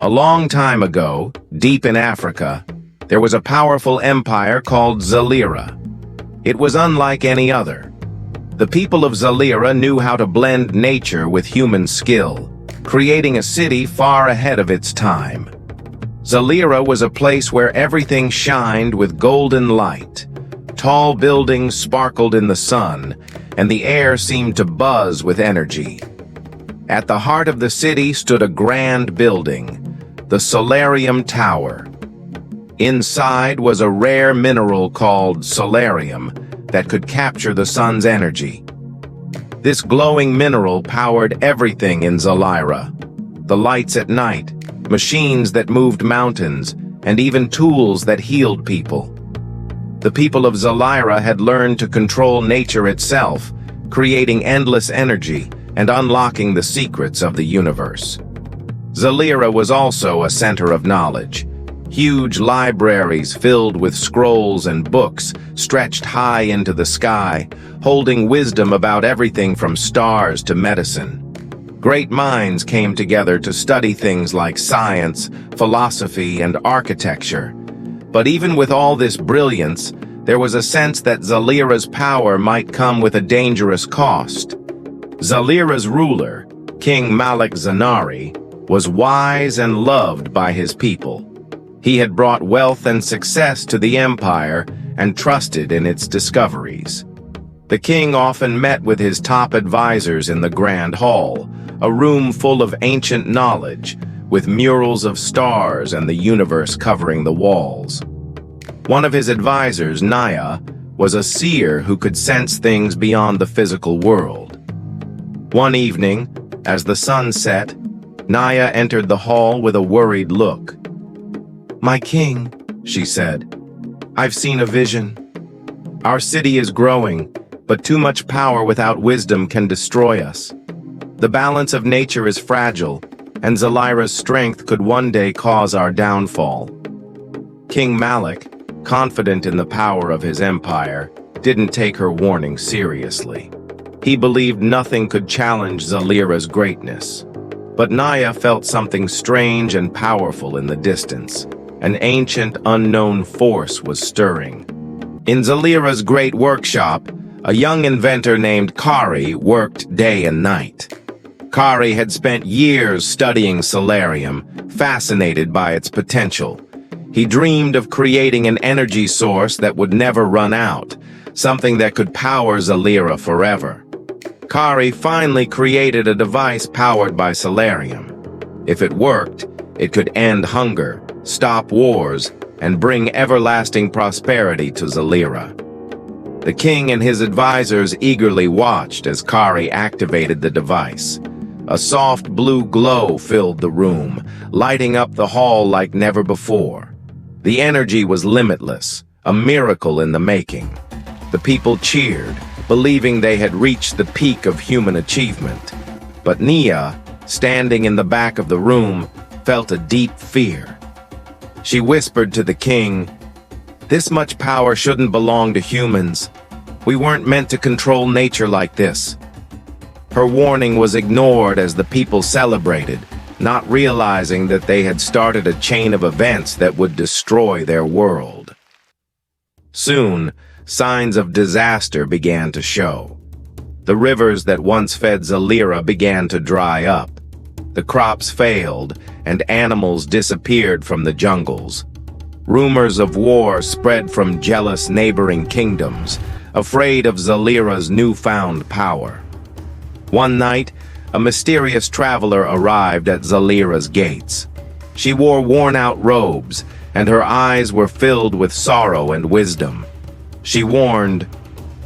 A long time ago, deep in Africa, there was a powerful empire called Zalira. It was unlike any other. The people of Zalira knew how to blend nature with human skill, creating a city far ahead of its time. Zalira was a place where everything shined with golden light. Tall buildings sparkled in the sun, and the air seemed to buzz with energy. At the heart of the city stood a grand building, the Solarium Tower. Inside was a rare mineral called solarium that could capture the sun's energy. This glowing mineral powered everything in Zalira: the lights at night, machines that moved mountains, and even tools that healed people. The people of Zalira had learned to control nature itself, creating endless energy and unlocking the secrets of the universe. Zalira was also a center of knowledge. Huge libraries filled with scrolls and books stretched high into the sky, holding wisdom about everything from stars to medicine. Great minds came together to study things like science, philosophy, and architecture. But even with all this brilliance, there was a sense that Zalira's power might come with a dangerous cost. Zalira's ruler, King Malik Zanari, was wise and loved by his people. He had brought wealth and success to the empire and trusted in its discoveries. The king often met with his top advisors in the Grand Hall, a room full of ancient knowledge, with murals of stars and the universe covering the walls. One of his advisors, Naya, was a seer who could sense things beyond the physical world. One evening, as the sun set, Naya entered the hall with a worried look. "My king," she said, "I've seen a vision. Our city is growing, but too much power without wisdom can destroy us. The balance of nature is fragile, and Zalira's strength could one day cause our downfall." King Malik, confident in the power of his empire, didn't take her warning seriously. He believed nothing could challenge Zalira's greatness. But Naya felt something strange and powerful in the distance. An ancient, unknown force was stirring. In Zalira's great workshop, a young inventor named Kari worked day and night. Kari had spent years studying Solarium, fascinated by its potential. He dreamed of creating an energy source that would never run out, something that could power Zalira forever. Kari finally created a device powered by Solarium. If it worked, it could end hunger, stop wars, and bring everlasting prosperity to Zalira. The king and his advisors eagerly watched as Kari activated the device. A soft blue glow filled the room, lighting up the hall like never before. The energy was limitless, a miracle in the making. The people cheered, believing they had reached the peak of human achievement. But Nia, standing in the back of the room, felt a deep fear. She whispered to the king, "This much power shouldn't belong to humans. We weren't meant to control nature like this." Her warning was ignored as the people celebrated, not realizing that they had started a chain of events that would destroy their world. Soon, signs of disaster began to show. The rivers that once fed Zalira began to dry up. The crops failed, and animals disappeared from the jungles. Rumors of war spread from jealous neighboring kingdoms, afraid of Zalira's newfound power. One night, a mysterious traveler arrived at Zalira's gates. She wore worn-out robes, and her eyes were filled with sorrow and wisdom. She warned,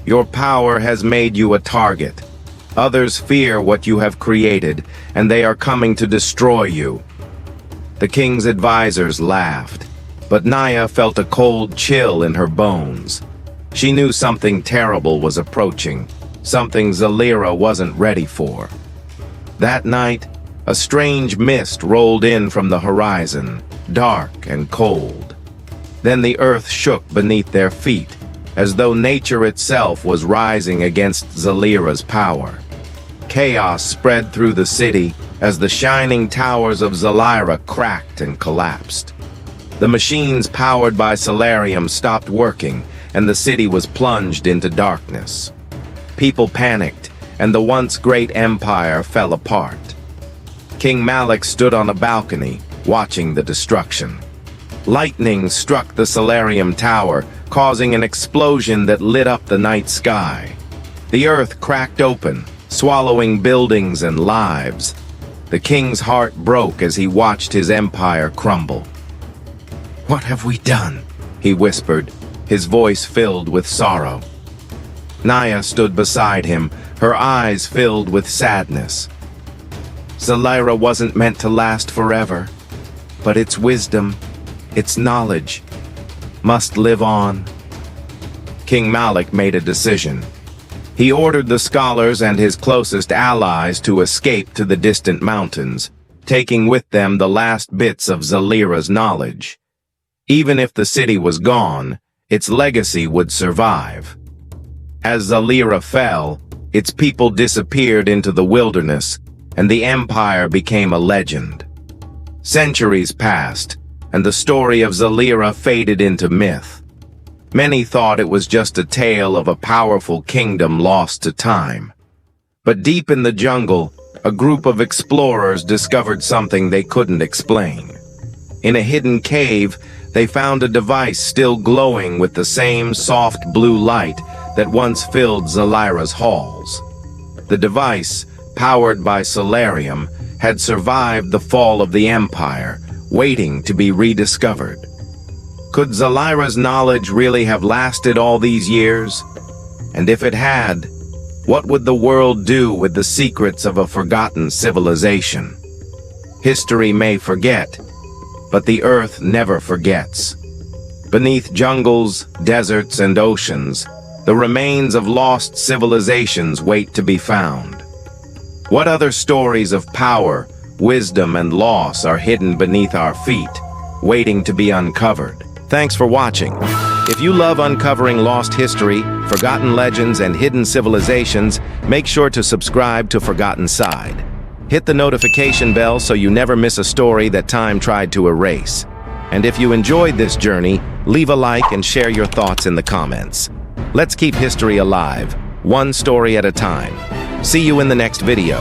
"Your power has made you a target. Others fear what you have created, and they are coming to destroy you." The king's advisors laughed, but Naya felt a cold chill in her bones. She knew something terrible was approaching, something Zalira wasn't ready for. That night, a strange mist rolled in from the horizon, dark and cold. Then the earth shook beneath their feet, as though nature itself was rising against Zalira's power. Chaos spread through the city as the shining towers of Zalira cracked and collapsed. The machines powered by Solarium stopped working, and the city was plunged into darkness. People panicked, and the once great empire fell apart. King Malik stood on a balcony, watching the destruction. Lightning struck the Solarium tower, causing an explosion that lit up the night sky. The earth cracked open, swallowing buildings and lives. The king's heart broke as he watched his empire crumble. "What have we done?" he whispered, his voice filled with sorrow. Naya stood beside him, her eyes filled with sadness. Zalira wasn't meant to last forever, but its wisdom, its knowledge, must live on. King Malik made a decision. He ordered the scholars and his closest allies to escape to the distant mountains, taking with them the last bits of Zalira's knowledge. Even if the city was gone, its legacy would survive. As Zalira fell, its people disappeared into the wilderness, and the empire became a legend. Centuries passed, and the story of Zalira faded into myth. Many thought it was just a tale of a powerful kingdom lost to time. But deep in the jungle, a group of explorers discovered something they couldn't explain. In a hidden cave, they found a device still glowing with the same soft blue light that once filled Zalira's halls. The device, powered by Solarium, had survived the fall of the Empire, waiting to be rediscovered. Could Zalira's knowledge really have lasted all these years? And if it had, what would the world do with the secrets of a forgotten civilization? History may forget, but the Earth never forgets. Beneath jungles, deserts, and oceans, the remains of lost civilizations wait to be found. What other stories of power, wisdom, and loss are hidden beneath our feet, waiting to be uncovered? Thanks for watching. If you love uncovering lost history, forgotten legends, and hidden civilizations, make sure to subscribe to Forgotten Side. Hit the notification bell so you never miss a story that time tried to erase. And if you enjoyed this journey, leave a like and share your thoughts in the comments. Let's keep history alive, one story at a time. See you in the next video.